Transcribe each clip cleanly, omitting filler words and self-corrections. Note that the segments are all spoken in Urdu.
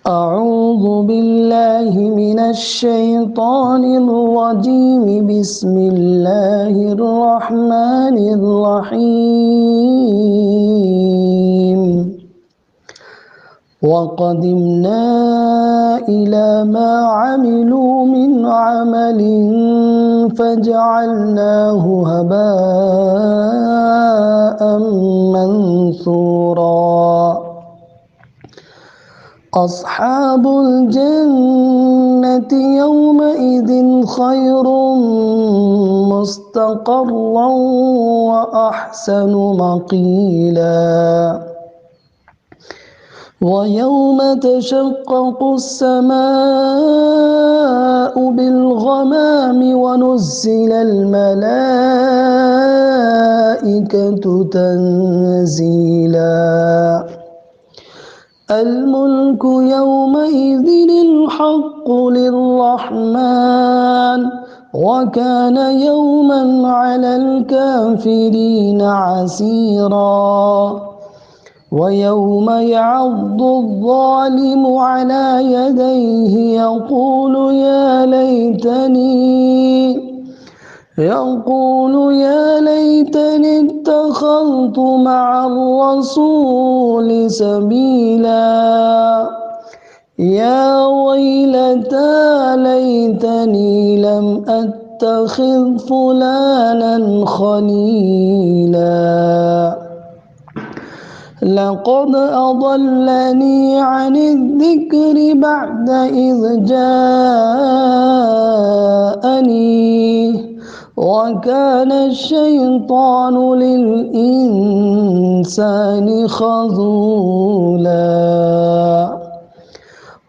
أعوذ بالله من الشيطان الرجيم بسم الله الرحمن الرحيم وقدمنا إلى ما عملوا من عمل فجعلناه هباء منثورا أصحاب الجنة يومئذ خير مستقرا وأحسن مقيلا ويوم تشقق السماء بالغمام ونزل الملائكة تنزيلا الملك يومئذ الحق للرحمن وكان يوما على الكافرين عسيرا ويوم يعض الظالم على يديه يقول يا ليتني اتخذت مع الرسول سبيلا يا ويلتى ليتني لم أتخذ فلانا خليلا لقد أضلني عن الذكر بعد إذ جاءني وكان الشيطان للإنسان خذولا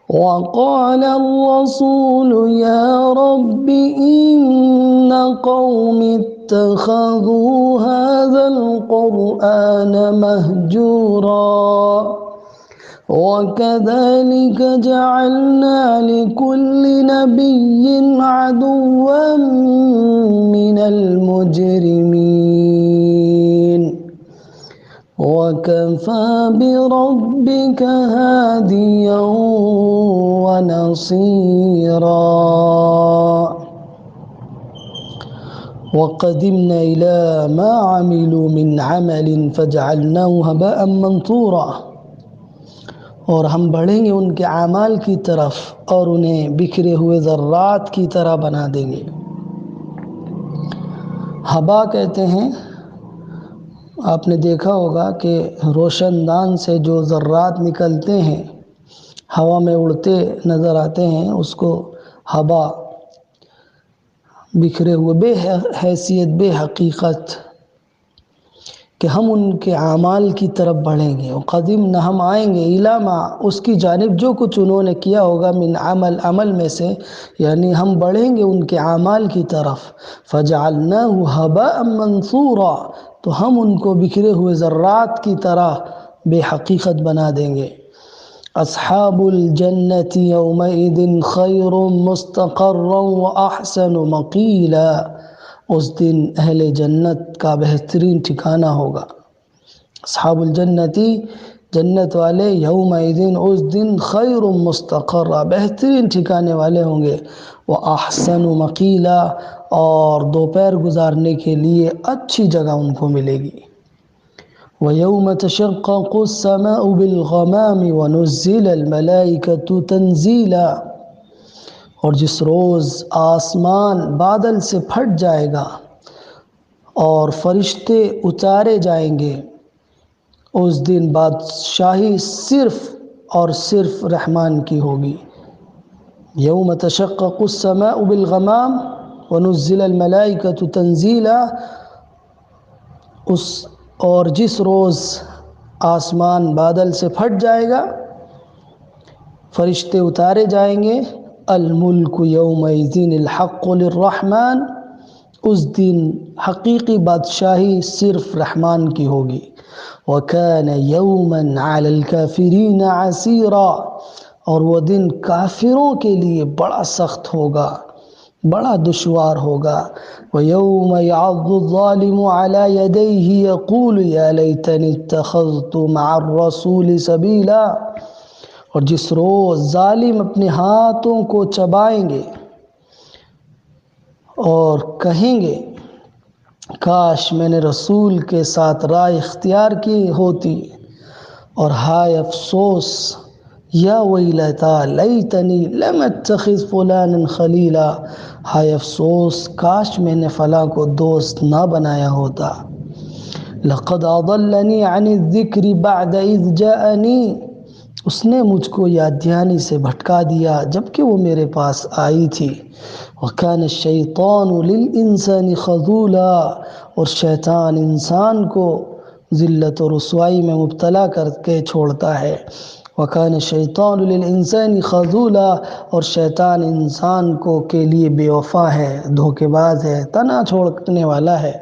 وقال الرسول يا رب إن قوم اتخذوا هذا القرآن مهجورا وكذلك جعلنا لكل نبي عدوا من المجرمين وكفى بربك هاديا ونصيرا وقدمنا إلى ما عملوا من عمل فجعلناه هباء منثورا اور ہم بڑھیں گے ان کے اعمال کی طرف اور انہیں بکھرے ہوئے ذرات کی طرح بنا دیں گے۔ ہبا کہتے ہیں، آپ نے دیکھا ہوگا کہ روشن دان سے جو ذرات نکلتے ہیں ہوا میں اڑتے نظر آتے ہیں اس کو ہبا، بکھرے ہوئے، بے حیثیت، بے حقیقت، کہ ہم ان کے اعمال کی طرف بڑھیں گے۔ قدمنا، ہم آئیں گے، الاما، اس کی جانب جو کچھ انہوں نے کیا ہوگا، من عمل میں سے، یعنی ہم بڑھیں گے ان کے اعمال کی طرف۔ فجعلناه هباء منثورا، تو ہم ان کو بکھرے ہوئے ذرات کی طرح بے حقیقت بنا دیں گے۔ اصحاب الجنة يومئذ خیر مستقرا واحسن مقیلا، اس دن اہل جنت کا بہترین ٹھکانہ ہوگا۔ اصحاب الجنتی، جنت والے، یومئذ، اس دن، خیر مستقرا، بہترین ٹھکانے والے ہوں گے، واحسن مقیلا، اور دوپہر گزارنے کے لیے اچھی جگہ ان کو ملے گی۔ وَيَوْمَ تَشَقَّقُ السَّمَاءُ بِالْغَمَامِ وَنُزِّلَ الْمَلَائِكَةُ تَنزِيلًا، اور جس روز آسمان بادل سے پھٹ جائے گا اور فرشتے اتارے جائیں گے، اس دن بادشاہی صرف اور صرف رحمان کی ہوگی۔ یوم تشقق السماء بالغمام ونزل الملائکۃ تنزیلا، اور جس روز آسمان بادل سے پھٹ جائے گا، فرشتے اتارے جائیں گے۔ الملک یومئذ الحق للرحمن، اس دن حقیقی بادشاہی صرف رحمان کی ہوگی۔ وَكَانَ يَوْمًا عَلَى الْكَافِرِينَ عَسِيرًا، اور وہ دن کافروں کے لیے بڑا سخت ہوگا، بڑا دشوار ہوگا۔ وَيَوْمَ يَعَضُّ الظَّالِمُ عَلَى يَدَيْهِ يَقُولُ يَا لَيْتَنِي اتَّخَذْتُ مَعَ الرَّسُولِ سَبِيلًا، اور جس روز ظالم اپنے ہاتھوں کو چبائیں گے اور کہیں گے کاش میں نے رسول کے ساتھ رائے اختیار کی ہوتی، اور ہائے افسوس یا ویلتا لیتنی لم اتخذ فلانا خلیلا، ہائے افسوس کاش میں نے فلاں کو دوست نہ بنایا ہوتا۔ لقد اضلنی عن الذکر بعد اذ جاءنی، اس نے مجھ کو یاد دہانی سے بھٹکا دیا جبکہ وہ میرے پاس آئی تھی۔ وَكَانَ الشَّيْطَانُ لِلْإِنسَانِ خَذُولًا، اور شیطان انسان کو ذلت و رسوائی میں مبتلا کر کے چھوڑتا ہے۔ وَكَانَ الشَّيْطَانُ لِلْإِنسَانِ خَذُولًا، اور شیطان انسان کو کے لیے بے وفا ہے، دھوکے باز ہے، تنا چھوڑنے والا ہے۔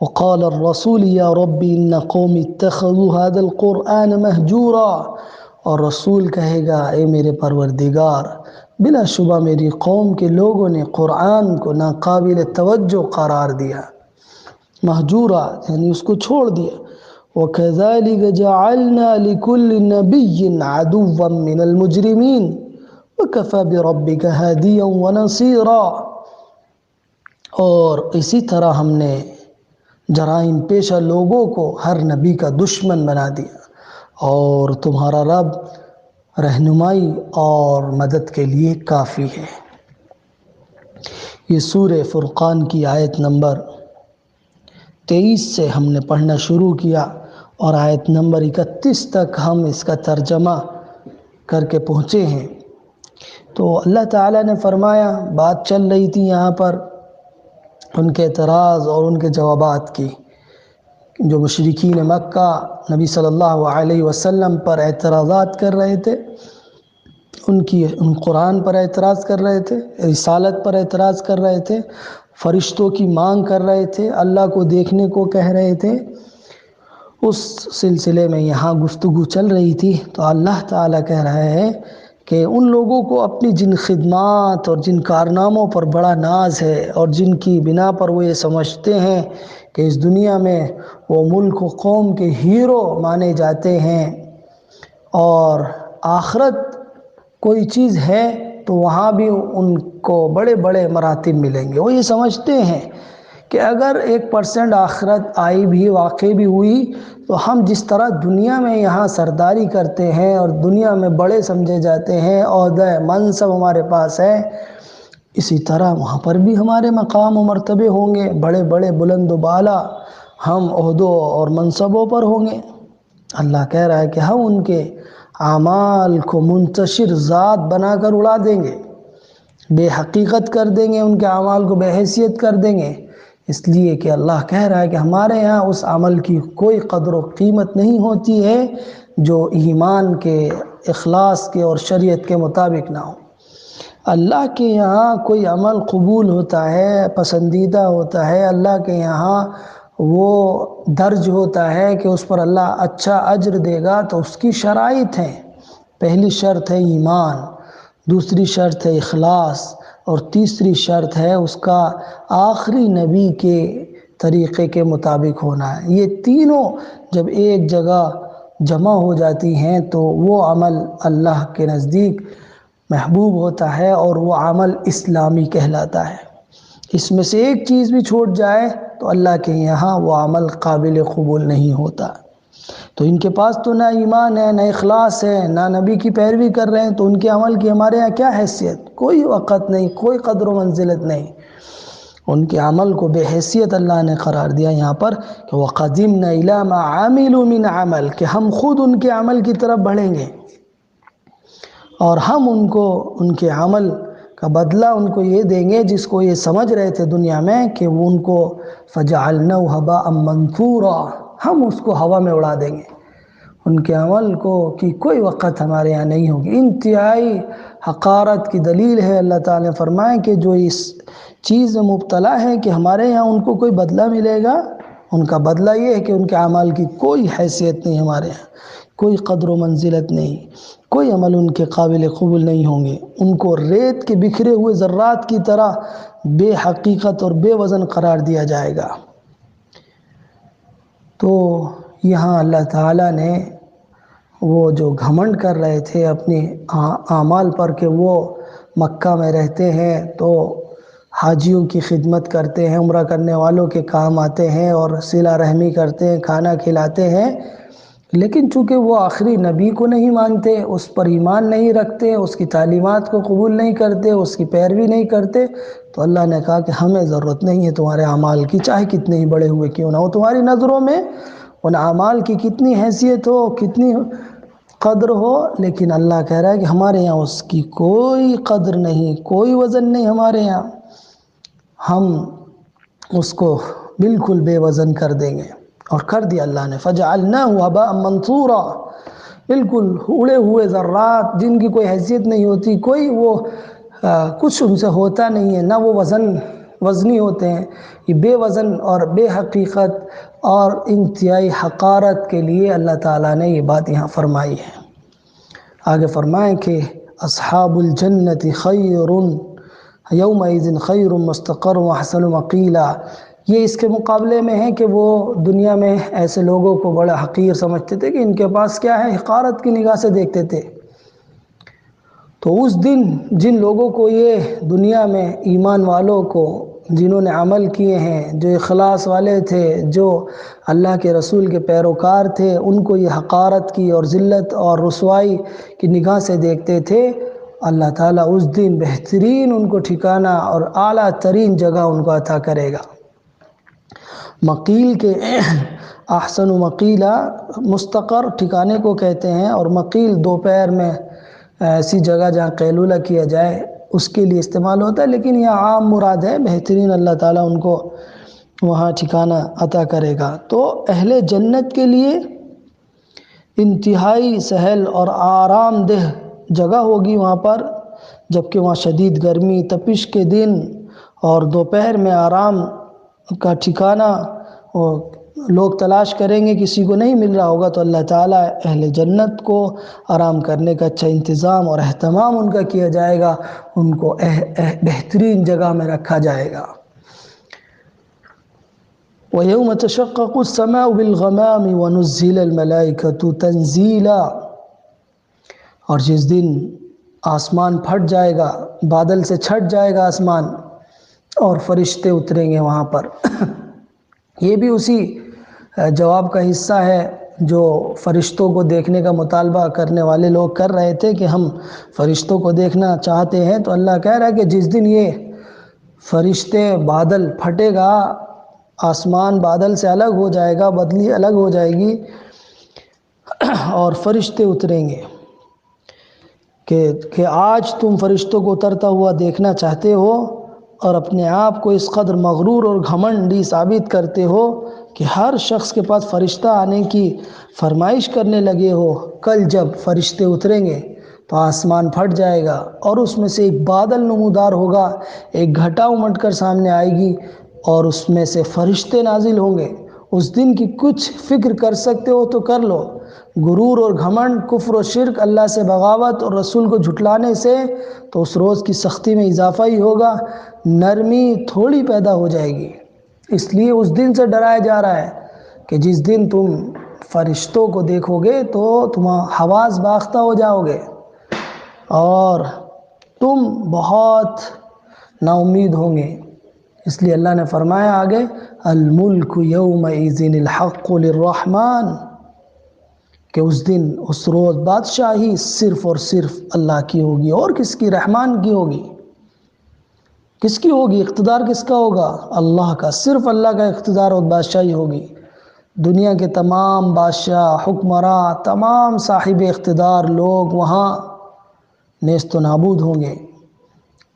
وقال الرسول یا رب ان قوم اتخذوا هذا القرآن مہجورا، اور رسول کہے گا اے میرے پروردگار بلا شبہ میری قوم کے لوگوں نے قرآن کو ناقابل توجہ قرار دیا، مہجورا یعنی اس کو چھوڑ دیا۔ وَكَذَلِكَ جَعَلْنَا لِكُلِّ نَبِيٍّ عَدُوًّا مِّنَ الْمُجْرِمِينَ وَكَفَى بِرَبِّكَ هَادِيًا وَنَصِيرًا، اور اسی طرح ہم نے جرائم پیشہ لوگوں کو ہر نبی کا دشمن بنا دیا، اور تمہارا رب رہنمائی اور مدد کے لیے کافی ہے۔ یہ سورہ فرقان کی آیت نمبر 23 سے ہم نے پڑھنا شروع کیا، اور آیت نمبر 31 تک ہم اس کا ترجمہ کر کے پہنچے ہیں۔ تو اللہ تعالیٰ نے فرمایا، بات چل رہی تھی یہاں پر ان کے اعتراض اور ان کے جوابات کی، جو مشرکین مکہ نبی صلی اللہ علیہ وسلم پر اعتراضات کر رہے تھے، ان قرآن پر اعتراض کر رہے تھے، رسالت پر اعتراض کر رہے تھے، فرشتوں کی مانگ کر رہے تھے، اللہ کو دیکھنے کو کہہ رہے تھے۔ اس سلسلے میں یہاں گفتگو چل رہی تھی، تو اللہ تعالیٰ کہہ رہا ہے کہ ان لوگوں کو اپنی جن خدمات اور جن کارناموں پر بڑا ناز ہے، اور جن کی بنا پر وہ یہ سمجھتے ہیں کہ اس دنیا میں وہ ملک و قوم کے ہیرو مانے جاتے ہیں، اور آخرت کوئی چیز ہے تو وہاں بھی ان کو بڑے بڑے مراتب ملیں گے۔ وہ یہ سمجھتے ہیں کہ اگر 1% آخرت آئی بھی، واقع بھی ہوئی، تو ہم جس طرح دنیا میں یہاں سرداری کرتے ہیں اور دنیا میں بڑے سمجھے جاتے ہیں، عہدہ منصب ہمارے پاس ہے، اسی طرح وہاں پر بھی ہمارے مقام و مرتبے ہوں گے، بڑے بڑے بلند و بالا ہم عہدوں اور منصبوں پر ہوں گے۔ اللہ کہہ رہا ہے کہ ہم ان کے اعمال کو منتشر ذات بنا کر اڑا دیں گے، بے حقیقت کر دیں گے، ان کے اعمال کو بے حیثیت کر دیں گے، اس لیے کہ اللہ کہہ رہا ہے کہ ہمارے یہاں اس عمل کی کوئی قدر و قیمت نہیں ہوتی ہے جو ایمان کے، اخلاص کے اور شریعت کے مطابق نہ ہو۔ اللہ کے یہاں کوئی عمل قبول ہوتا ہے، پسندیدہ ہوتا ہے، اللہ کے یہاں وہ درج ہوتا ہے کہ اس پر اللہ اچھا اجر دے گا، تو اس کی شرائط ہیں۔ پہلی شرط ہے ایمان، دوسری شرط ہے اخلاص، اور تیسری شرط ہے اس کا آخری نبی کے طریقے کے مطابق ہونا ہے۔ یہ تینوں جب ایک جگہ جمع ہو جاتی ہیں تو وہ عمل اللہ کے نزدیک محبوب ہوتا ہے، اور وہ عمل اسلامی کہلاتا ہے۔ اس میں سے ایک چیز بھی چھوٹ جائے تو اللہ کے یہاں وہ عمل قابل قبول نہیں ہوتا۔ تو ان کے پاس تو نہ ایمان ہے، نہ اخلاص ہے، نہ نبی کی پیروی کر رہے ہیں، تو ان کے عمل کی ہمارے یہاں کیا حیثیت؟ کوئی وقت نہیں، کوئی قدر و منزلت نہیں۔ ان کے عمل کو بے حیثیت اللہ نے قرار دیا یہاں پر کہ وَقَدِمْنَا إِلَىٰ مَا عَمِلُوا مِنْ عَمَلٍ، کہ ہم خود ان کے عمل کی طرف بڑھیں گے، اور ہم ان کو ان کے عمل کا بدلہ ان کو یہ دیں گے جس کو یہ سمجھ رہے تھے دنیا میں کہ وہ ان کو فَجَعَلْنَاهُ هَبَاءً مَنْثُورًا، ہم اس کو ہوا میں اڑا دیں گے۔ ان کے عمل کو کی کوئی وقت ہمارے یہاں نہیں ہوگی۔ انتہائی حقارت کی دلیل ہے، اللہ تعالیٰ نے فرمایا کہ جو اس چیز میں مبتلا ہے کہ ہمارے یہاں ان کو کوئی بدلہ ملے گا، ان کا بدلہ یہ ہے کہ ان کے اعمال کی کوئی حیثیت نہیں، ہمارے یہاں کوئی قدر و منزلت نہیں، کوئی عمل ان کے قابل قبول نہیں ہوں گے، ان کو ریت کے بکھرے ہوئے ذرات کی طرح بے حقیقت اور بے وزن قرار دیا جائے گا۔ تو یہاں اللہ تعالیٰ نے وہ جو گھمنڈ کر رہے تھے اپنی اعمال پر کہ وہ مکہ میں رہتے ہیں تو حاجیوں کی خدمت کرتے ہیں، عمرہ کرنے والوں کے کام آتے ہیں اور صلہ رحمی کرتے ہیں، کھانا کھلاتے ہیں، لیکن چونکہ وہ آخری نبی کو نہیں مانتے، اس پر ایمان نہیں رکھتے، اس کی تعلیمات کو قبول نہیں کرتے، اس کی پیروی نہیں کرتے، تو اللہ نے کہا کہ ہمیں ضرورت نہیں ہے تمہارے اعمال کی، چاہے کتنے ہی بڑے ہوئے کیوں نہ ہو، تمہاری نظروں میں ان اعمال کی کتنی حیثیت ہو، کتنی قدر ہو، لیکن اللہ کہہ رہا ہے کہ ہمارے یہاں اس کی کوئی قدر نہیں، کوئی وزن نہیں ہمارے یہاں، ہم اس کو بالکل بے وزن کر دیں گے۔ اور کر دیا اللہ نے، فَجَعَلْنَاهُ هَبَاءً مَنْثُورًا، بالکل اڑے ہوئے ذرات جن کی کوئی حیثیت نہیں ہوتی، کوئی وہ کچھ ان سے ہوتا نہیں ہے، نہ وہ وزنی ہوتے ہیں، یہ بے وزن اور بے حقیقت اور انتہائی حقارت کے لیے اللہ تعالیٰ نے یہ بات یہاں فرمائی ہے۔ آگے فرمائیں کہ اصحاب الجنت خیر یومئذ خیر مستقر واحسن مقیلا، یہ اس کے مقابلے میں ہے کہ وہ دنیا میں ایسے لوگوں کو بڑا حقیر سمجھتے تھے کہ ان کے پاس کیا ہے، حقارت کی نگاہ سے دیکھتے تھے۔ تو اس دن جن لوگوں کو یہ دنیا میں ایمان والوں کو، جنہوں نے عمل کیے ہیں، جو اخلاص والے تھے، جو اللہ کے رسول کے پیروکار تھے، ان کو یہ حقارت کی اور ذلت اور رسوائی کی نگاہ سے دیکھتے تھے، اللہ تعالیٰ اس دن بہترین ان کو ٹھکانہ اور اعلیٰ ترین جگہ ان کو عطا کرے گا۔ مقیل کے احسن مقیلہ مستقر ٹھکانے کو کہتے ہیں، اور مقیل دوپہر میں ایسی جگہ جہاں قیلولہ کیا جائے اس کے لیے استعمال ہوتا ہے، لیکن یہ عام مراد ہے، بہترین اللہ تعالیٰ ان کو وہاں ٹھکانہ عطا کرے گا۔ تو اہل جنت کے لیے انتہائی سہل اور آرام دہ جگہ ہوگی وہاں پر، جبکہ وہاں شدید گرمی، تپش کے دن اور دوپہر میں آرام کا ٹھکانہ لوگ تلاش کریں گے، کسی کو نہیں مل رہا ہوگا، تو اللہ تعالیٰ اہل جنت کو آرام کرنے کا اچھا انتظام اور اہتمام ان کا کیا جائے گا، ان کو بہترین جگہ میں رکھا جائے گا۔ وَيَوْمَ تَشَقَّقُ السَّمَاءُ بِالْغَمَامِ وَنُزِّلَ الْمَلَائِكَةُ تَنزِيلًا، اور جس دن آسمان پھٹ جائے گا، بادل سے چھٹ جائے گا آسمان، اور فرشتے اتریں گے وہاں پر۔ یہ بھی اسی جواب کا حصہ ہے جو فرشتوں کو دیکھنے کا مطالبہ کرنے والے لوگ کر رہے تھے کہ ہم فرشتوں کو دیکھنا چاہتے ہیں، تو اللہ کہہ رہا ہے کہ جس دن یہ فرشتے، بادل پھٹے گا، آسمان بادل سے الگ ہو جائے گا، بدلی الگ ہو جائے گی، اور فرشتے اتریں گے کہ آج تم فرشتوں کو اترتا ہوا دیکھنا چاہتے ہو، اور اپنے آپ کو اس قدر مغرور اور گھمنڈی ثابت کرتے ہو کہ ہر شخص کے پاس فرشتہ آنے کی فرمائش کرنے لگے ہو۔ کل جب فرشتے اتریں گے تو آسمان پھٹ جائے گا، اور اس میں سے ایک بادل نمودار ہوگا، ایک گھٹا امٹ کر سامنے آئے گی، اور اس میں سے فرشتے نازل ہوں گے۔ اس دن کی کچھ فکر کر سکتے ہو تو کر لو، غرور اور گھمنڈ، کفر و شرک، اللہ سے بغاوت اور رسول کو جھٹلانے سے تو اس روز کی سختی میں اضافہ ہی ہوگا، نرمی تھوڑی پیدا ہو جائے گی۔ اس لیے اس دن سے ڈرایا جا رہا ہے کہ جس دن تم فرشتوں کو دیکھو گے تو تم حواس باختہ ہو جاؤ گے، اور تم بہت نا امید ہوں گے۔ اس لیے اللہ نے فرمایا آگے، الملک یومئذ الحق للرحمن، کہ اس دن، اس روز بادشاہی صرف اور صرف اللہ کی ہوگی، اور کس کی؟ رحمان کی ہوگی۔ کس کی ہوگی؟ اقتدار کس کا ہوگا؟ اللہ کا، صرف اللہ کا اقتدار اور بادشاہی ہوگی۔ دنیا کے تمام بادشاہ، حکمراں، تمام صاحب اقتدار لوگ وہاں نیست و نابود ہوں گے،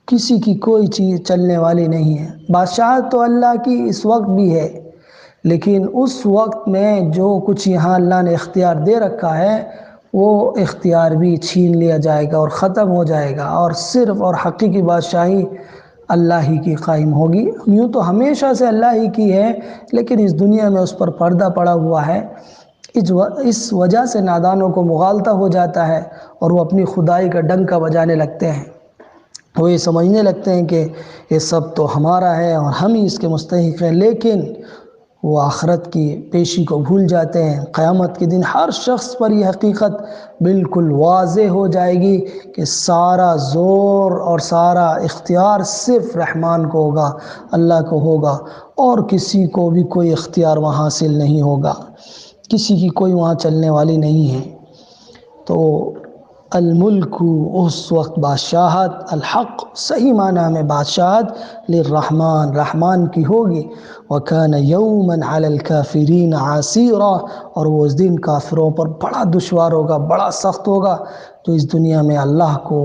کسی کی کوئی چیز چلنے والی نہیں ہے۔ بادشاہت تو اللہ کی اس وقت بھی ہے، لیکن اس وقت میں جو کچھ یہاں اللہ نے اختیار دے رکھا ہے، وہ اختیار بھی چھین لیا جائے گا اور ختم ہو جائے گا، اور صرف اور حقیقی بادشاہی اللہ ہی کی قائم ہوگی۔ یوں تو ہمیشہ سے اللہ ہی کی ہے، لیکن اس دنیا میں اس پر پردہ پڑا ہوا ہے، اس وجہ سے نادانوں کو مغالطہ ہو جاتا ہے، اور وہ اپنی خدائی کا ڈنکا بجانے لگتے ہیں، وہ یہ سمجھنے لگتے ہیں کہ یہ سب تو ہمارا ہے اور ہم ہی اس کے مستحق ہیں، لیکن وہ آخرت کی پیشی کو بھول جاتے ہیں۔ قیامت کے دن ہر شخص پر یہ حقیقت بالکل واضح ہو جائے گی کہ سارا زور اور سارا اختیار صرف رحمان کو ہوگا، اللہ کو ہوگا، اور کسی کو بھی کوئی اختیار وہاں حاصل نہیں ہوگا، کسی کی کوئی وہاں چلنے والی نہیں ہے۔ تو الملک اس وقت بادشاہت، الحق صحیح معنی میں بادشاہت للرحمن، رحمان کی ہوگی۔ وَكَانَ يَوْمًا عَلَى الْكَافِرِينَ عَسِيرًا، اور وہ اس دن کافروں پر بڑا دشوار ہوگا، بڑا سخت ہوگا، جو اس دنیا میں اللہ کو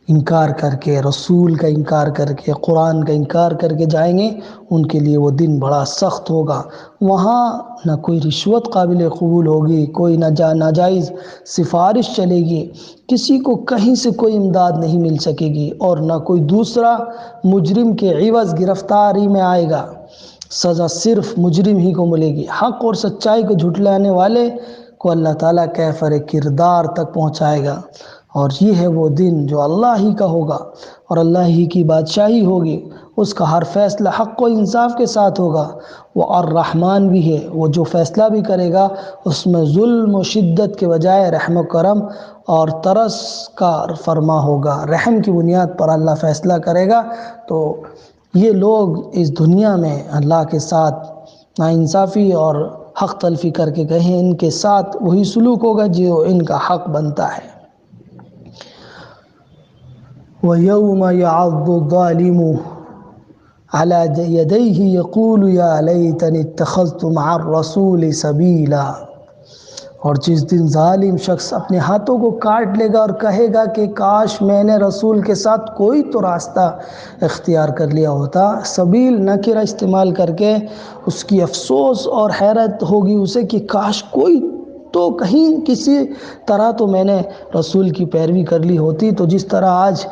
انکار کر کے، رسول کا انکار کر کے، قرآن کا انکار کر کے جائیں گے، ان کے لیے وہ دن بڑا سخت ہوگا۔ وہاں نہ کوئی رشوت قابل قبول ہوگی، کوئی ناجائز سفارش چلے گی، کسی کو کہیں سے کوئی امداد نہیں مل سکے گی، اور نہ کوئی دوسرا مجرم کے عوض گرفتاری میں آئے گا۔ سزا صرف مجرم ہی کو ملے گی۔ حق اور سچائی کو جھٹلانے والے کو اللہ تعالیٰ کیفر کردار تک پہنچائے گا، اور یہ ہے وہ دن جو اللہ ہی کا ہوگا اور اللہ ہی کی بادشاہی ہوگی۔ اس کا ہر فیصلہ حق و انصاف کے ساتھ ہوگا۔ وہ الرحمن بھی ہے، وہ جو فیصلہ بھی کرے گا اس میں ظلم و شدت کے بجائے رحم و کرم اور ترس کا فرما ہوگا۔ رحم کی بنیاد پر اللہ فیصلہ کرے گا۔ تو یہ لوگ اس دنیا میں اللہ کے ساتھ ناانصافی اور حق تلفی کر کے کہیں، ان کے ساتھ وہی سلوک ہوگا جو ان کا حق بنتا ہے۔ وَيَوْمَ يَعَضُّ الظَّالِمُ عَلَى يَدَيْهِ يَقُولُ يَا لَيْتَنِي اتَّخَذْتُ مَعَ الرَّسُولِ سَبِيلًا، اور جس دن ظالم شخص اپنے ہاتھوں کو کاٹ لے گا اور کہے گا کہ کاش میں نے رسول کے ساتھ کوئی تو راستہ اختیار کر لیا ہوتا۔ سبیل نکرہ استعمال کر کے اس کی افسوس اور حیرت ہوگی اسے کہ کاش کوئی تو کہیں کسی طرح تو میں نے رسول کی پیروی کر لی ہوتی۔ تو جس طرح آج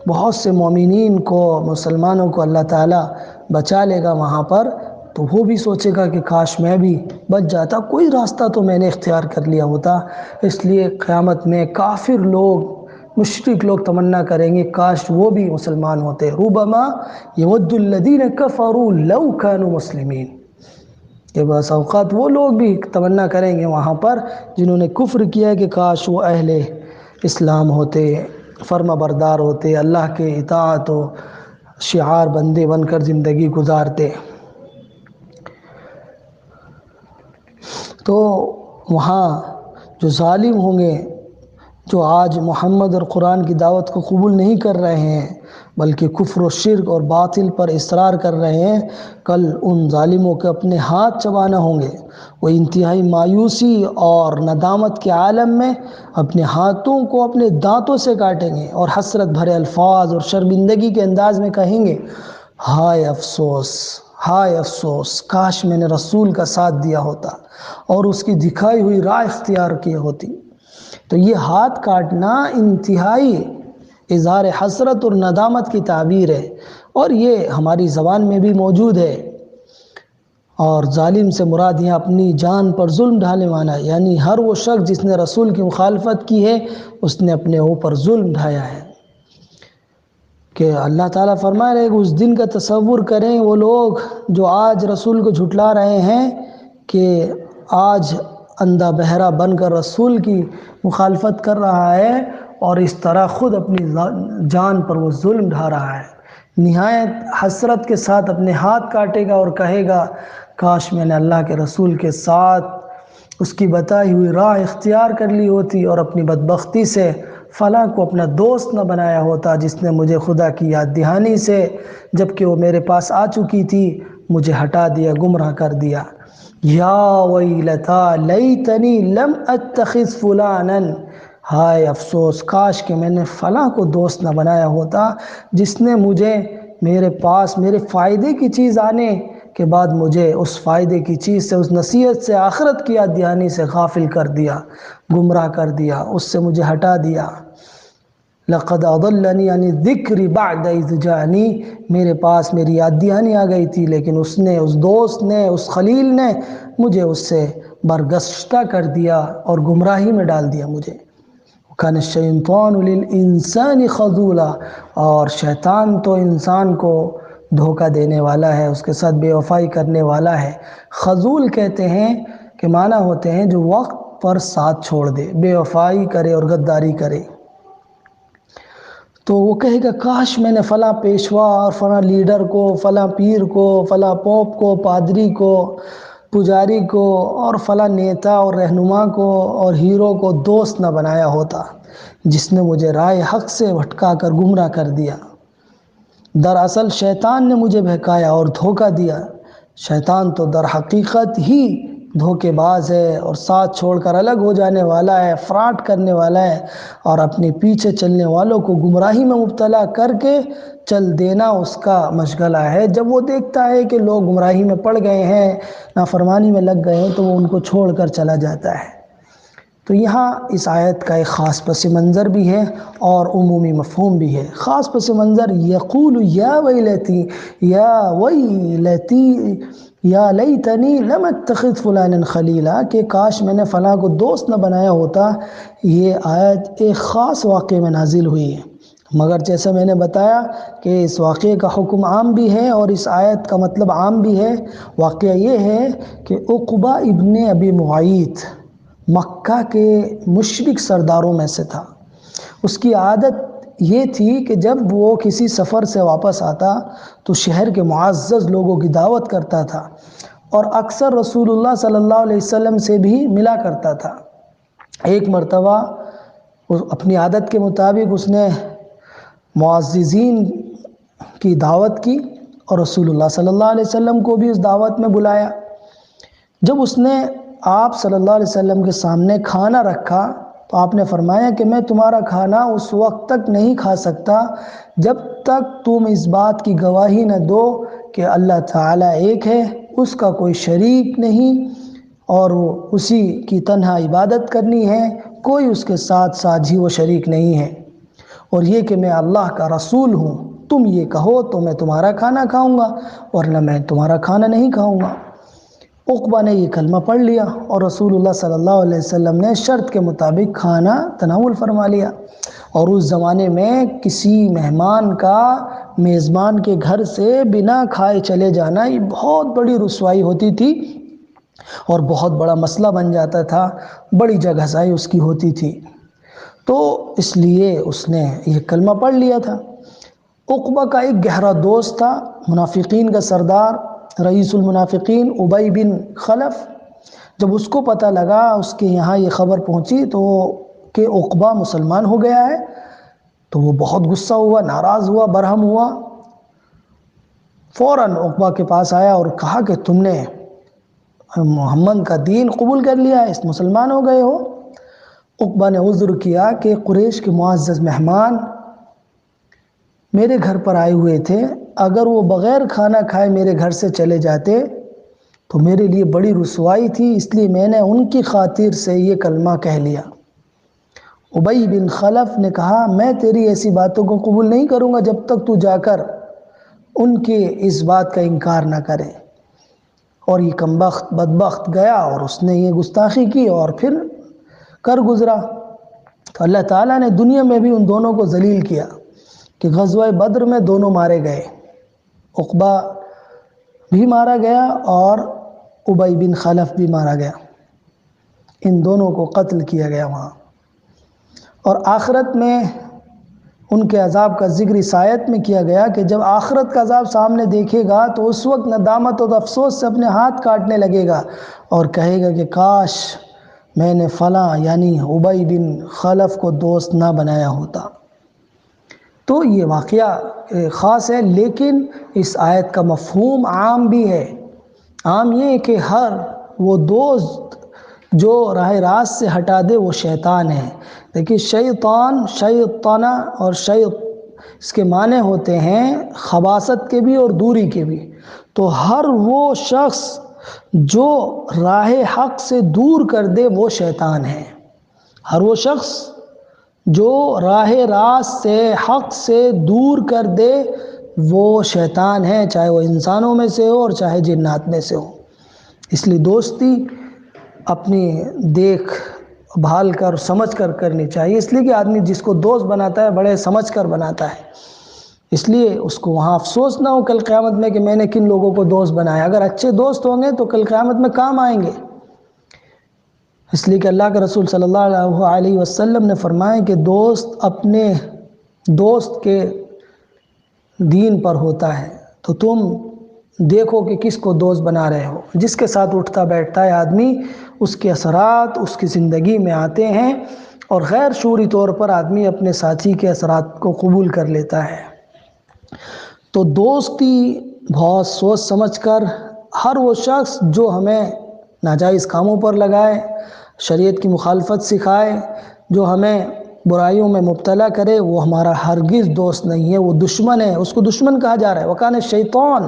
بہت سے مومنین کو، مسلمانوں کو اللہ تعالیٰ بچا لے گا وہاں پر، تو وہ بھی سوچے گا کہ کاش میں بھی بچ جاتا، کوئی راستہ تو میں نے اختیار کر لیا ہوتا۔ اس لیے قیامت میں کافر لوگ، مشرک لوگ تمنا کریں گے کاش وہ بھی مسلمان ہوتے۔ ربما یود الذین کفروا لو کانوا مسلمین، کہ بعض اوقات وہ لوگ بھی تمنا کریں گے وہاں پر جنہوں نے کفر کیا ہے کہ کاش وہ اہل اسلام ہوتے، فرما بردار ہوتے، اللہ کے اطاعت و شعار بندے بن کر زندگی گزارتے۔ تو وہاں جو ظالم ہوں گے، جو آج محمد اور قرآن کی دعوت کو قبول نہیں کر رہے ہیں بلکہ کفر و شرک اور باطل پر اصرار کر رہے ہیں، کل ان ظالموں کے اپنے ہاتھ چبانا ہوں گے۔ وہ انتہائی مایوسی اور ندامت کے عالم میں اپنے ہاتھوں کو اپنے دانتوں سے کاٹیں گے اور حسرت بھرے الفاظ اور شرمندگی کے انداز میں کہیں گے، ہائے افسوس، ہائے افسوس، کاش میں نے رسول کا ساتھ دیا ہوتا اور اس کی دکھائی ہوئی راہ اختیار کی ہوتی۔ تو یہ ہاتھ کاٹنا انتہائی اظہار حسرت اور ندامت کی تعبیر ہے، اور یہ ہماری زبان میں بھی موجود ہے۔ اور ظالم سے مراد یہاں اپنی جان پر ظلم ڈھانے والا، یعنی ہر وہ شخص جس نے رسول کی مخالفت کی ہے اس نے اپنے اوپر ظلم ڈھایا ہے۔ کہ اللہ تعالیٰ فرما رہے کہ اس دن کا تصور کریں وہ لوگ جو آج رسول کو جھٹلا رہے ہیں، کہ آج اندھا بہرا بن کر رسول کی مخالفت کر رہا ہے اور اس طرح خود اپنی جان پر وہ ظلم ڈھا رہا ہے۔ نہایت حسرت کے ساتھ اپنے ہاتھ کاٹے گا اور کہے گا کاش میں نے اللہ کے رسول کے ساتھ اس کی بتائی ہوئی راہ اختیار کر لی ہوتی اور اپنی بدبختی سے فلاں کو اپنا دوست نہ بنایا ہوتا جس نے مجھے خدا کی یاد دہانی سے، جب کہ وہ میرے پاس آ چکی تھی، مجھے ہٹا دیا، گمراہ کر دیا۔ یا ویلتا لیتنی لم اتخذ فلانا، ہائے افسوس، کاش کہ میں نے فلاں کو دوست نہ بنایا ہوتا جس نے مجھے میرے پاس میرے فائدے کی چیز آنے کے بعد مجھے اس فائدے کی چیز سے، اس نصیحت سے، آخرت کی یاد دہانی سے غافل کر دیا، گمراہ کر دیا، اس سے مجھے ہٹا دیا۔ لقد اضلنی عن الذکر بعد اذ جانی، میرے پاس میری یاد دہانی آ گئی تھی لیکن اس نے، اس دوست نے، اس خلیل نے مجھے اس سے برگشتہ کر دیا اور گمراہی میں ڈال دیا مجھے۔ کان الشیطان للانسان خذولا، اور شیطان تو انسان کو دھوکہ دینے والا ہے، اس کے ساتھ بے وفائی کرنے والا ہے۔ خذول کہتے ہیں کہ معنی ہوتے ہیں جو وقت پر ساتھ چھوڑ دے، بے وفائی کرے اور غداری کرے۔ تو وہ کہے گا کاش میں نے فلاں پیشوا اور فلاں لیڈر کو، فلاں پیر کو، فلاں پوپ کو، پادری کو، پجاری کو اور فلاں نیتا اور رہنما کو اور ہیرو کو دوست نہ بنایا ہوتا، جس نے مجھے رائے حق سے بھٹکا کر گمراہ کر دیا۔ دراصل شیطان نے مجھے بہکایا اور دھوکہ دیا۔ شیطان تو در حقیقت ہی دھوکے باز ہے اور ساتھ چھوڑ کر الگ ہو جانے والا ہے، فراڈ کرنے والا ہے، اور اپنے پیچھے چلنے والوں کو گمراہی میں مبتلا کر کے چل دینا اس کا مشغلہ ہے۔ جب وہ دیکھتا ہے کہ لوگ گمراہی میں پڑ گئے ہیں، نافرمانی میں لگ گئے ہیں، تو وہ ان کو چھوڑ کر چلا جاتا ہے۔ تو یہاں اس آیت کا ایک خاص پس منظر بھی ہے اور عمومی مفہوم بھی ہے۔ خاص پس منظر یقول یا ویلتی یا ویلتی یا لیتنی لم اتخذ فلانا خلیلا، کہ کاش میں نے فلاں کو دوست نہ بنایا ہوتا۔ یہ آیت ایک خاص واقعے میں نازل ہوئی ہے، مگر جیسا میں نے بتایا کہ اس واقعے کا حکم عام بھی ہے اور اس آیت کا مطلب عام بھی ہے۔ واقعہ یہ ہے کہ عقبہ ابن ابی معیط مکہ کے مشرک سرداروں میں سے تھا۔ اس کی عادت یہ تھی کہ جب وہ کسی سفر سے واپس آتا تو شہر کے معزز لوگوں کی دعوت کرتا تھا اور اکثر رسول اللہ صلی اللہ علیہ وسلم سے بھی ملا کرتا تھا۔ ایک مرتبہ اپنی عادت کے مطابق اس نے معززین کی دعوت کی اور رسول اللہ صلی اللہ علیہ وسلم کو بھی اس دعوت میں بلایا۔ جب اس نے آپ صلی اللہ علیہ وسلم کے سامنے کھانا رکھا تو آپ نے فرمایا کہ میں تمہارا کھانا اس وقت تک نہیں کھا سکتا جب تک تم اس بات کی گواہی نہ دو کہ اللہ تعالیٰ ایک ہے، اس کا کوئی شریک نہیں اور اسی کی تنہا عبادت کرنی ہے، کوئی اس کے ساتھ ساجھی و شریک نہیں ہے، اور یہ کہ میں اللہ کا رسول ہوں۔ تم یہ کہو تو میں تمہارا کھانا کھاؤں گا ورنہ میں تمہارا کھانا نہیں کھاؤں گا۔ عقبہ نے یہ کلمہ پڑھ لیا اور رسول اللہ صلی اللہ علیہ وسلم نے شرط کے مطابق کھانا تناول فرما لیا۔ اور اس زمانے میں کسی مہمان کا میزبان کے گھر سے بنا کھائے چلے جانا یہ بہت بڑی رسوائی ہوتی تھی اور بہت بڑا مسئلہ بن جاتا تھا، بڑی جگہزائی اس کی ہوتی تھی۔ تو اس لیے اس نے یہ کلمہ پڑھ لیا تھا۔ عقبہ کا ایک گہرا دوست تھا، منافقین کا سردار، رئیس المنافقین ابی بن خلف۔ جب اس کو پتہ لگا، اس کے یہاں یہ خبر پہنچی تو کہ عقبہ مسلمان ہو گیا ہے، تو وہ بہت غصہ ہوا، ناراض ہوا، برہم ہوا۔ فوراً عقبہ کے پاس آیا اور کہا کہ تم نے محمد کا دین قبول کر لیا ہے، مسلمان ہو گئے ہو۔ عقبہ نے عذر کیا کہ قریش کے معزز مہمان میرے گھر پر آئے ہوئے تھے، اگر وہ بغیر کھانا کھائے میرے گھر سے چلے جاتے تو میرے لیے بڑی رسوائی تھی، اس لیے میں نے ان کی خاطر سے یہ کلمہ کہہ لیا۔ ابی بن خلف نے کہا میں تیری ایسی باتوں کو قبول نہیں کروں گا جب تک تو جا کر ان کے اس بات کا انکار نہ کرے۔ اور یہ کمبخت بدبخت گیا اور اس نے یہ گستاخی کی اور پھر کر گزرا۔ تو اللہ تعالیٰ نے دنیا میں بھی ان دونوں کو ذلیل کیا کہ غزوہ بدر میں دونوں مارے گئے، عقبہ بھی مارا گیا اور ابی بن خلف بھی مارا گیا، ان دونوں کو قتل کیا گیا وہاں۔ اور آخرت میں ان کے عذاب کا ذکر اس آیت میں کیا گیا کہ جب آخرت کا عذاب سامنے دیکھے گا تو اس وقت ندامت اور افسوس سے اپنے ہاتھ کاٹنے لگے گا اور کہے گا کہ کاش میں نے فلاں یعنی ابی بن خلف کو دوست نہ بنایا ہوتا۔ تو یہ واقعہ خاص ہے، لیکن اس آیت کا مفہوم عام بھی ہے۔ عام یہ ہے کہ ہر وہ دوست جو راہ راست سے ہٹا دے وہ شیطان ہے۔ دیکھیے شیطان، شیطانہ اور اس کے معنی ہوتے ہیں خباثت کے بھی اور دوری کے بھی۔ تو ہر وہ شخص جو راہ حق سے دور کر دے وہ شیطان ہے۔ ہر وہ شخص جو راہ راست سے حق سے دور کر دے وہ شیطان ہے، چاہے وہ انسانوں میں سے ہو اور چاہے جنات میں سے ہو۔ اس لیے دوستی اپنی دیکھ بھال کر سمجھ کر کرنی چاہیے، اس لیے کہ آدمی جس کو دوست بناتا ہے بڑے سمجھ کر بناتا ہے۔ اس لیے اس کو وہاں افسوس نہ ہو کل قیامت میں کہ میں نے کن لوگوں کو دوست بنایا۔ اگر اچھے دوست ہوں گے تو کل قیامت میں کام آئیں گے۔ اس لیے کہ اللہ کے رسول صلی اللہ علیہ وسلم نے فرمایا کہ دوست اپنے دوست کے دین پر ہوتا ہے، تو تم دیکھو کہ کس کو دوست بنا رہے ہو۔ جس کے ساتھ اٹھتا بیٹھتا ہے آدمی، اس کے اثرات اس کی زندگی میں آتے ہیں، اور غیر شعوری طور پر آدمی اپنے ساتھی کے اثرات کو قبول کر لیتا ہے۔ تو دوستی بہت سوچ سمجھ کر، ہر وہ شخص جو ہمیں ناجائز کاموں پر لگائے، شریعت کی مخالفت سکھائے، جو ہمیں برائیوں میں مبتلا کرے، وہ ہمارا ہرگز دوست نہیں ہے، وہ دشمن ہے۔ اس کو دشمن کہا جا رہا ہے۔ وَكَانَ الشَّيْطَانُ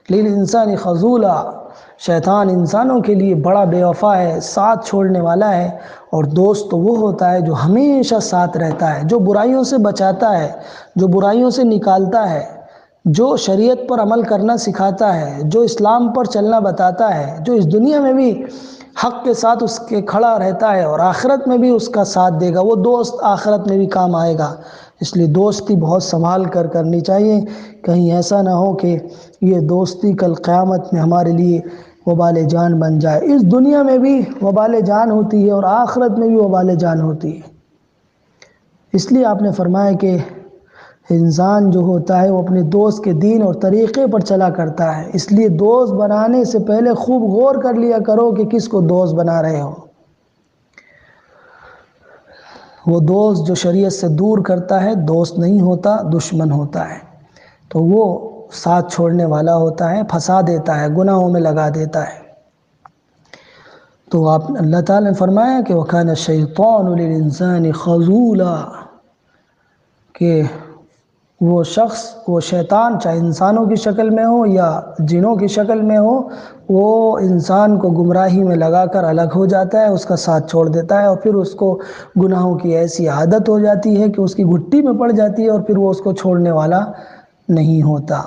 لِلْإِنسَانِ خَذُولًا، شیطان انسانوں کے لیے بڑا بے وفا ہے، ساتھ چھوڑنے والا ہے۔ اور دوست تو وہ ہوتا ہے جو ہمیشہ ساتھ رہتا ہے، جو برائیوں سے بچاتا ہے، جو برائیوں سے نکالتا ہے، جو شریعت پر عمل کرنا سکھاتا ہے، جو اسلام پر چلنا بتاتا ہے، جو اس دنیا میں بھی حق کے ساتھ اس کے کھڑا رہتا ہے اور آخرت میں بھی اس کا ساتھ دے گا۔ وہ دوست آخرت میں بھی کام آئے گا۔ اس لیے دوستی بہت سنبھال کر کرنی چاہیے، کہیں ایسا نہ ہو کہ یہ دوستی کل قیامت میں ہمارے لیے وبال جان بن جائے۔ اس دنیا میں بھی وبال جان ہوتی ہے اور آخرت میں بھی وبال جان ہوتی ہے۔ اس لیے آپ نے فرمایا کہ انسان جو ہوتا ہے وہ اپنے دوست کے دین اور طریقے پر چلا کرتا ہے۔ اس لیے دوست بنانے سے پہلے خوب غور کر لیا کرو کہ کس کو دوست بنا رہے ہو۔ وہ دوست جو شریعت سے دور کرتا ہے دوست نہیں ہوتا، دشمن ہوتا ہے۔ تو وہ ساتھ چھوڑنے والا ہوتا ہے، پھنسا دیتا ہے، گناہوں میں لگا دیتا ہے۔ تو اللہ تعالیٰ نے فرمایا کہ وَكَانَ الشَّيْطَانُ لِلْإِنسَانِ خَذُولًا، کہ وہ شخص، وہ شیطان، چاہے انسانوں کی شکل میں ہو یا جنوں کی شکل میں ہو، وہ انسان کو گمراہی میں لگا کر الگ ہو جاتا ہے، اس کا ساتھ چھوڑ دیتا ہے، اور پھر اس کو گناہوں کی ایسی عادت ہو جاتی ہے کہ اس کی گھٹی میں پڑ جاتی ہے، اور پھر وہ اس کو چھوڑنے والا نہیں ہوتا۔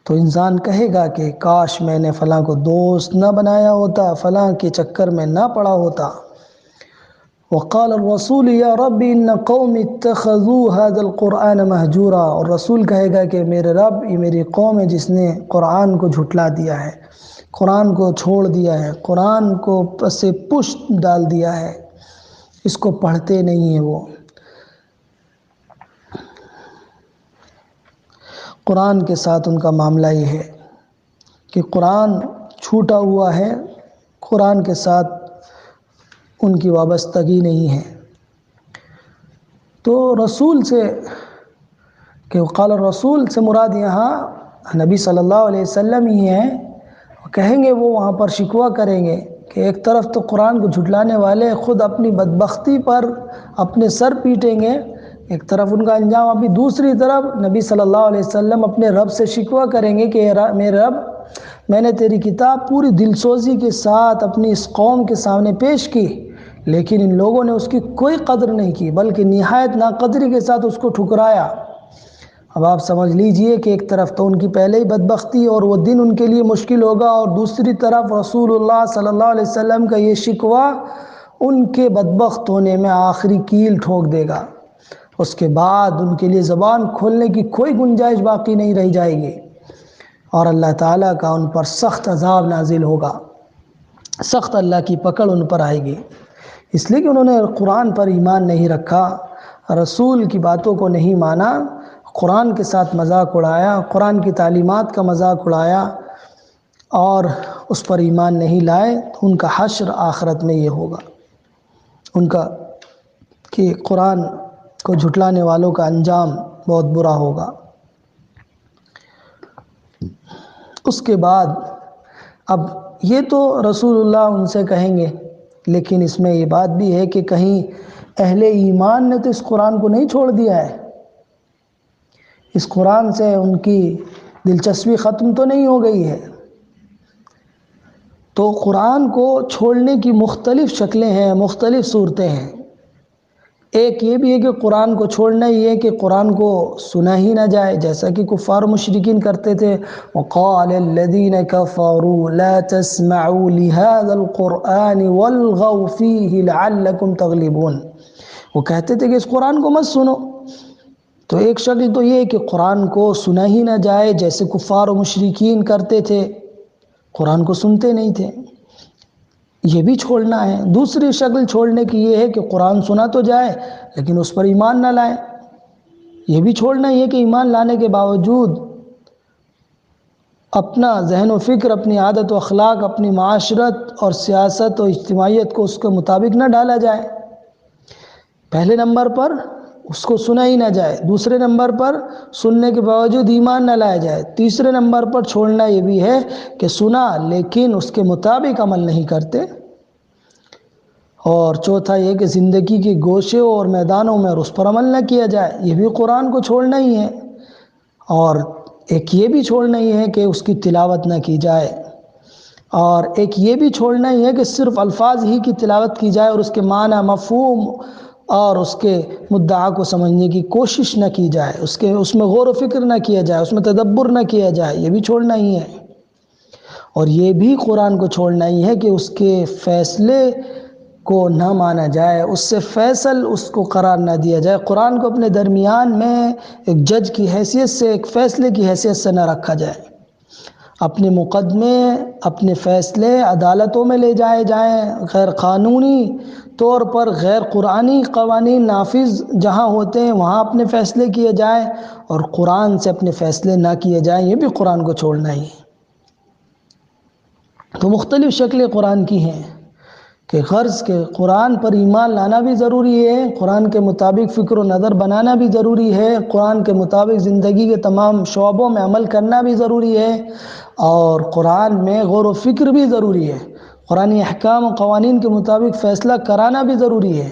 تو انسان کہے گا کہ کاش میں نے فلاں کو دوست نہ بنایا ہوتا، فلاں کے چکر میں نہ پڑا ہوتا۔ وقال الرسول یا رب ان قوم اتخذوا هذا القرآن مہجورا، اور رسول کہے گا کہ میرے رب، یہ میری قوم ہے جس نے قرآن کو جھٹلا دیا ہے، قرآن کو چھوڑ دیا ہے، قرآن کو پس پشت ڈال دیا ہے، اس کو پڑھتے نہیں ہیں۔ وہ قرآن کے ساتھ ان کا معاملہ یہ ہے کہ قرآن چھوٹا ہوا ہے، قرآن کے ساتھ ان کی وابستگی نہیں ہے۔ تو رسول سے کہ قال الرسول سے مراد یہاں نبی صلی اللہ علیہ وسلم ہی ہیں۔ کہیں گے، وہ وہاں پر شکوہ کریں گے کہ ایک طرف تو قرآن کو جھٹلانے والے خود اپنی بدبختی پر اپنے سر پیٹیں گے، ایک طرف ان کا انجام، ابھی دوسری طرف نبی صلی اللہ علیہ وسلم اپنے رب سے شکوہ کریں گے کہ میرے رب، میں نے تیری کتاب پوری دلسوزی کے ساتھ اپنی اس قوم کے سامنے پیش کی، لیکن ان لوگوں نے اس کی کوئی قدر نہیں کی، بلکہ نہایت ناقدری کے ساتھ اس کو ٹھکرایا۔ اب آپ سمجھ لیجئے کہ ایک طرف تو ان کی پہلے ہی بدبختی اور وہ دن ان کے لیے مشکل ہوگا، اور دوسری طرف رسول اللہ صلی اللہ علیہ وسلم کا یہ شکوہ ان کے بدبخت ہونے میں آخری کیل ٹھوک دے گا۔ اس کے بعد ان کے لیے زبان کھولنے کی کوئی گنجائش باقی نہیں رہ جائے گی، اور اللہ تعالیٰ کا ان پر سخت عذاب نازل ہوگا، سخت اللہ کی پکڑ ان پر آئے گی، اس لیے کہ انہوں نے قرآن پر ایمان نہیں رکھا، رسول کی باتوں کو نہیں مانا، قرآن کے ساتھ مذاق اڑایا، قرآن کی تعلیمات کا مذاق اڑایا اور اس پر ایمان نہیں لائے، تو ان کا حشر آخرت میں یہ ہوگا، ان کا کہ قرآن کو جھٹلانے والوں کا انجام بہت برا ہوگا۔ اس کے بعد اب یہ تو رسول اللہ ان سے کہیں گے، لیکن اس میں یہ بات بھی ہے کہ کہیں اہل ایمان نے تو اس قرآن کو نہیں چھوڑ دیا ہے، اس قرآن سے ان کی دلچسپی ختم تو نہیں ہو گئی ہے۔ تو قرآن کو چھوڑنے کی مختلف شکلیں ہیں، مختلف صورتیں ہیں۔ ایک یہ بھی ہے کہ قرآن کو چھوڑنا ہی ہے کہ قرآن کو سنا ہی نہ جائے، جیسا کہ کفار مشرکین کرتے تھے، وَقَالَ الَّذِينَ كَفَرُوا لَا تَسْمَعُوا لِهَذَا الْقُرْآنِ وَالْغَوْا فِيهِ لَعَلَّكُمْ تَغْلِبُونَ، وہ کہتے تھے کہ اس قرآن کو مت سنو، تو ایک شکل تو یہ ہے کہ قرآن کو سنا ہی نہ جائے، جیسے کفار و مشرکین کرتے تھے، قرآن کو سنتے نہیں تھے، یہ بھی چھوڑنا ہے۔ دوسری شکل چھوڑنے کی یہ ہے کہ قرآن سنا تو جائے لیکن اس پر ایمان نہ لائیں، یہ بھی چھوڑنا یہ کہ ایمان لانے کے باوجود اپنا ذہن و فکر، اپنی عادت و اخلاق، اپنی معاشرت اور سیاست و اجتماعیت کو اس کے مطابق نہ ڈالا جائے۔ پہلے نمبر پر اس کو سنا ہی نہ جائے، دوسرے نمبر پر سننے کے باوجود ایمان نہ لایا جائے، تیسرے نمبر پر چھوڑنا یہ بھی ہے کہ سنا لیکن اس کے مطابق عمل نہیں کرتے، اور چوتھا یہ کہ زندگی کے گوشوں اور میدانوں میں اس پر عمل نہ کیا جائے، یہ بھی قرآن کو چھوڑنا ہی ہے۔ اور ایک یہ بھی چھوڑنا ہی ہے کہ اس کی تلاوت نہ کی جائے، اور ایک یہ بھی چھوڑنا ہی ہے کہ صرف الفاظ ہی کی تلاوت کی جائے اور اس کے معنی، مفہوم اور اس کے مدعا کو سمجھنے کی کوشش نہ کی جائے، اس میں غور و فکر نہ کیا جائے، اس میں تدبر نہ کیا جائے، یہ بھی چھوڑنا ہی ہے۔ اور یہ بھی قرآن کو چھوڑنا ہی ہے کہ اس کے فیصلے کو نہ مانا جائے، اس سے فیصل اس کو قرار نہ دیا جائے، قرآن کو اپنے درمیان میں ایک جج کی حیثیت سے، ایک فیصلے کی حیثیت سے نہ رکھا جائے۔ اپنے مقدمے، اپنے فیصلے عدالتوں میں لے جائے جائیں، غیر قانونی طور پر غیر قرآنی قوانین نافذ جہاں ہوتے ہیں وہاں اپنے فیصلے کیے جائیں، اور قرآن سے اپنے فیصلے نہ کیے جائیں، یہ بھی قرآن کو چھوڑنا ہی ہے۔ تو مختلف شکلیں قرآن کی ہیں کہ غرض کہ قرآن پر ایمان لانا بھی ضروری ہے، قرآن کے مطابق فکر و نظر بنانا بھی ضروری ہے، قرآن کے مطابق زندگی کے تمام شعبوں میں عمل کرنا بھی ضروری ہے، اور قرآن میں غور و فکر بھی ضروری ہے، قرآنی احکام و قوانین کے مطابق فیصلہ کرانا بھی ضروری ہے،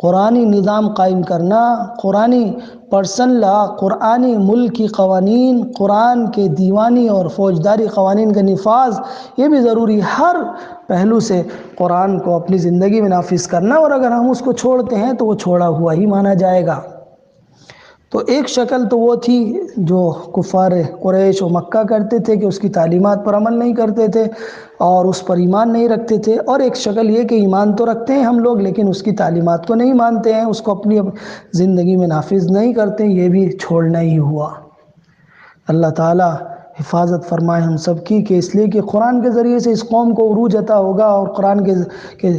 قرآنی نظام قائم کرنا، قرآنی پرسن لا، قرآنی ملک کی قوانین، قرآن کے دیوانی اور فوجداری قوانین کا نفاذ، یہ بھی ضروری ہے۔ ہر پہلو سے قرآن کو اپنی زندگی میں نافذ کرنا، اور اگر ہم اس کو چھوڑتے ہیں تو وہ چھوڑا ہوا ہی مانا جائے گا۔ تو ایک شکل تو وہ تھی جو کفار قریش و مکہ کرتے تھے کہ اس کی تعلیمات پر عمل نہیں کرتے تھے اور اس پر ایمان نہیں رکھتے تھے، اور ایک شکل یہ کہ ایمان تو رکھتے ہیں ہم لوگ لیکن اس کی تعلیمات کو نہیں مانتے ہیں، اس کو اپنی زندگی میں نافذ نہیں کرتے، یہ بھی چھوڑنا ہی ہوا۔ اللہ تعالی حفاظت فرمائے ہم سب کی، کہ اس لیے کہ قرآن کے ذریعے سے اس قوم کو عروج عطا ہوگا، اور قرآن کے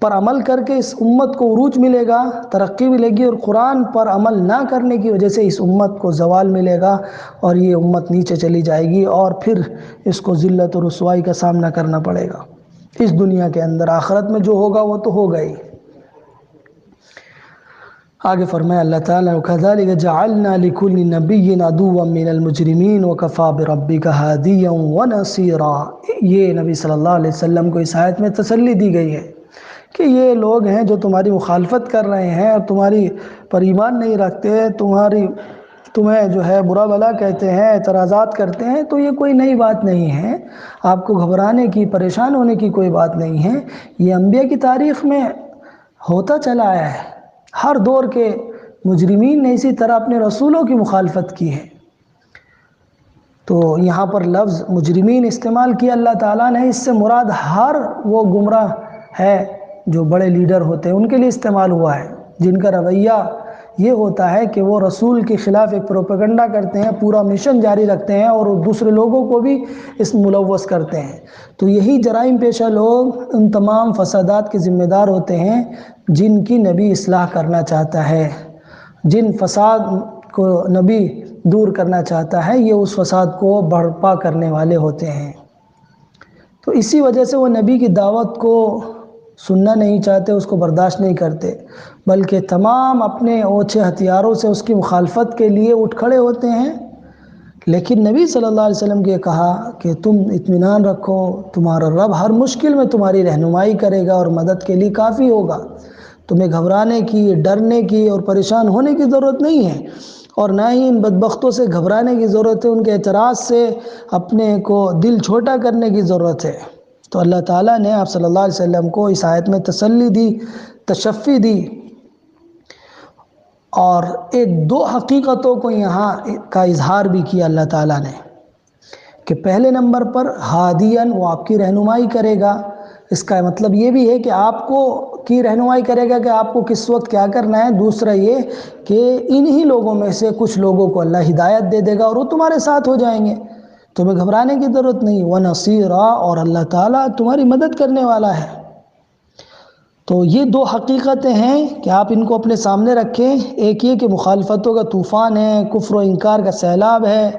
پر عمل کر کے اس امت کو عروج ملے گا، ترقی ملے گی، اور قرآن پر عمل نہ کرنے کی وجہ سے اس امت کو زوال ملے گا، اور یہ امت نیچے چلی جائے گی، اور پھر اس کو ذلت و رسوائی کا سامنا کرنا پڑے گا اس دنیا کے اندر۔ آخرت میں جو ہوگا وہ تو ہوگا ہی۔ آگے فرمایا اللہ تعالیٰ وَكَذَلِكَ جَعَلْنَا لِكُلِّ نَبِيٍّ عَدُوًّا مِّنَ الْمُجْرِمِينَ وَكَفَىٰ بِرَبِّكَ هَادِيًّا وَنَصِيرًا۔ یہ نبی صلی اللہ علیہ وسلم کو اس آیت میں تسلی دی گئی ہے کہ یہ لوگ ہیں جو تمہاری مخالفت کر رہے ہیں اور تمہاری پر ایمان نہیں رکھتے، تمہیں جو ہے برا بھلا کہتے ہیں، اعتراضات کرتے ہیں، تو یہ کوئی نئی بات نہیں ہے، آپ کو گھبرانے کی، پریشان ہونے کی کوئی بات نہیں ہے، یہ انبیاء کی تاریخ میں ہوتا چلا آیا ہے۔ ہر دور کے مجرمین نے اسی طرح اپنے رسولوں کی مخالفت کی ہے۔ تو یہاں پر لفظ مجرمین استعمال کیا اللہ تعالیٰ نے، اس سے مراد ہر وہ گمراہ ہے جو بڑے لیڈر ہوتے ہیں ان کے لیے استعمال ہوا ہے، جن کا رویہ یہ ہوتا ہے کہ وہ رسول کے خلاف ایک پروپیگنڈا کرتے ہیں، پورا مشن جاری رکھتے ہیں اور دوسرے لوگوں کو بھی اس ملوث کرتے ہیں۔ تو یہی جرائم پیشہ لوگ ان تمام فسادات کے ذمہ دار ہوتے ہیں جن کی نبی اصلاح کرنا چاہتا ہے، جن فساد کو نبی دور کرنا چاہتا ہے، یہ اس فساد کو برپا کرنے والے ہوتے ہیں۔ تو اسی وجہ سے وہ نبی کی دعوت کو سننا نہیں چاہتے، اس کو برداشت نہیں کرتے، بلکہ تمام اپنے اوچھے ہتھیاروں سے اس کی مخالفت کے لیے اٹھ کھڑے ہوتے ہیں۔ لیکن نبی صلی اللہ علیہ وسلم نے کہا کہ تم اطمینان رکھو، تمہارا رب ہر مشکل میں تمہاری رہنمائی کرے گا اور مدد کے لیے کافی ہوگا، تمہیں گھبرانے کی، ڈرنے کی اور پریشان ہونے کی ضرورت نہیں ہے، اور نہ ہی ان بدبختوں سے گھبرانے کی ضرورت ہے، ان کے اعتراض سے اپنے کو دل چھوٹا کرنے کی ضرورت ہے۔ تو اللہ تعالیٰ نے آپ صلی اللہ علیہ وسلم کو اس آیت میں تسلی دی، تشفی دی، اور دو حقیقتوں کو یہاں کا اظہار بھی کیا اللہ تعالیٰ نے، کہ پہلے نمبر پر ہادیاً، وہ آپ کی رہنمائی کرے گا، اس کا مطلب یہ بھی ہے کہ آپ کو کی رہنمائی کرے گا کہ آپ کو کس وقت کیا کرنا ہے۔ دوسرا یہ کہ انہی لوگوں میں سے کچھ لوگوں کو اللہ ہدایت دے دے گا اور وہ تمہارے ساتھ ہو جائیں گے، تمہیں گھبرانے کی ضرورت نہیں۔ وَنَصِيرًا، اور اللہ تعالیٰ تمہاری مدد کرنے والا ہے۔ تو یہ دو حقیقتیں ہیں کہ آپ ان کو اپنے سامنے رکھیں۔ ایک یہ کہ مخالفتوں کا طوفان ہے، کفر و انکار کا سیلاب ہے،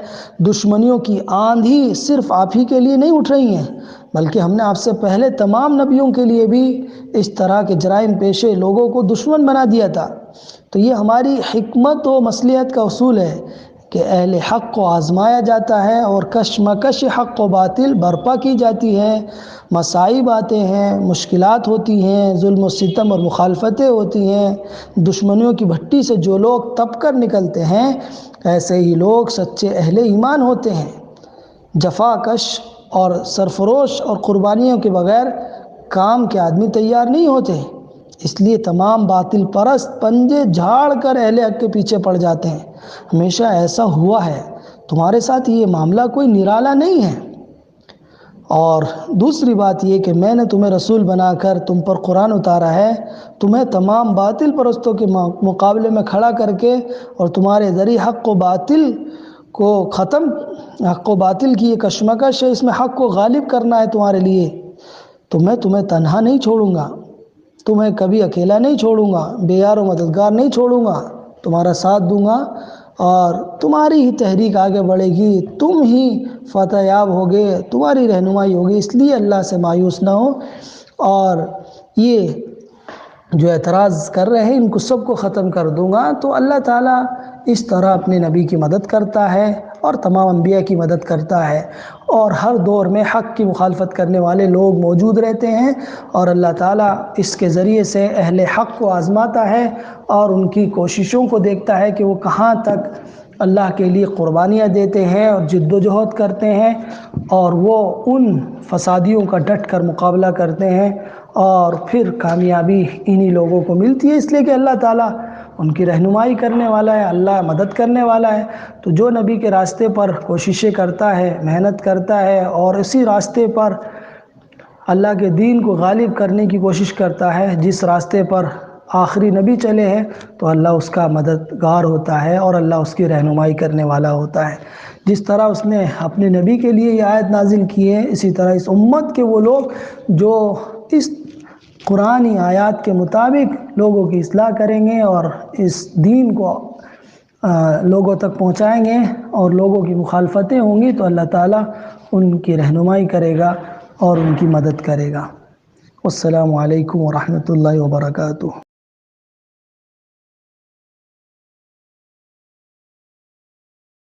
دشمنیوں کی آندھی صرف آپ ہی کے لیے نہیں اٹھ رہی ہیں، بلکہ ہم نے آپ سے پہلے تمام نبیوں کے لیے بھی اس طرح کے جرائم پیشے لوگوں کو دشمن بنا دیا تھا۔ تو یہ ہماری حکمت و مصلحت کا اصول ہے کہ اہل حق کو آزمایا جاتا ہے اور کشمکش حق و باطل برپا کی جاتی ہے، مصائب آتے ہیں، مشکلات ہوتی ہیں، ظلم و ستم اور مخالفتیں ہوتی ہیں، دشمنیوں کی بھٹی سے جو لوگ تپ کر نکلتے ہیں، ایسے ہی لوگ سچے اہل ایمان ہوتے ہیں۔ جفا کش اور سرفروش اور قربانیوں کے بغیر کام کے آدمی تیار نہیں ہوتے، اس لیے تمام باطل پرست پنجے جھاڑ کر اہل حق کے پیچھے پڑ جاتے ہیں۔ ہمیشہ ایسا ہوا ہے، تمہارے ساتھ یہ معاملہ کوئی نرالا نہیں ہے۔ اور دوسری بات یہ کہ میں نے تمہیں رسول بنا کر تم پر قرآن اتارا ہے، تمہیں تمام باطل پرستوں کے مقابلے میں کھڑا کر کے اور تمہارے ذریعے حق و باطل کو ختم، حق و باطل کی یہ کشمکش ہے، اس میں حق کو غالب کرنا ہے تمہارے لیے۔ تو میں تمہیں تنہا نہیں چھوڑوں گا، تمہیں کبھی اکیلا نہیں چھوڑوں گا، بے یار و مددگار نہیں چھوڑوں گا، تمہارا ساتھ دوں گا اور تمہاری ہی تحریک آگے بڑھے گی، تم ہی فتح یاب ہوگے، تمہاری رہنمائی ہوگی۔ اس لیے اللہ سے مایوس نہ ہو، اور یہ جو اعتراض کر رہے ہیں ان کو سب کو ختم کر دوں گا۔ تو اللہ تعالیٰ اس طرح اپنے نبی کی مدد کرتا ہے اور تمام انبیاء کی مدد کرتا ہے، اور ہر دور میں حق کی مخالفت کرنے والے لوگ موجود رہتے ہیں، اور اللہ تعالیٰ اس کے ذریعے سے اہل حق کو آزماتا ہے اور ان کی کوششوں کو دیکھتا ہے کہ وہ کہاں تک اللہ کے لیے قربانیاں دیتے ہیں اور جد و جہد کرتے ہیں، اور وہ ان فسادیوں کا ڈٹ کر مقابلہ کرتے ہیں، اور پھر کامیابی انہی لوگوں کو ملتی ہے، اس لیے کہ اللہ تعالیٰ ان کی رہنمائی کرنے والا ہے، اللہ مدد کرنے والا ہے۔ تو جو نبی کے راستے پر کوششیں کرتا ہے، محنت کرتا ہے، اور اسی راستے پر اللہ کے دین کو غالب کرنے کی کوشش کرتا ہے، جس راستے پر آخری نبی چلے ہیں، تو اللہ اس کا مددگار ہوتا ہے اور اللہ اس کی رہنمائی کرنے والا ہوتا ہے۔ جس طرح اس نے اپنے نبی کے لیے یہ آیت نازل کی ہے، اسی طرح اس امت کے وہ لوگ جو اس قرآنی آیات کے مطابق لوگوں کی اصلاح کریں گے اور اس دین کو لوگوں تک پہنچائیں گے اور لوگوں کی مخالفتیں ہوں گی، تو اللہ تعالیٰ ان کی رہنمائی کرے گا اور ان کی مدد کرے گا۔ السلام علیکم ورحمۃ اللہ وبرکاتہ۔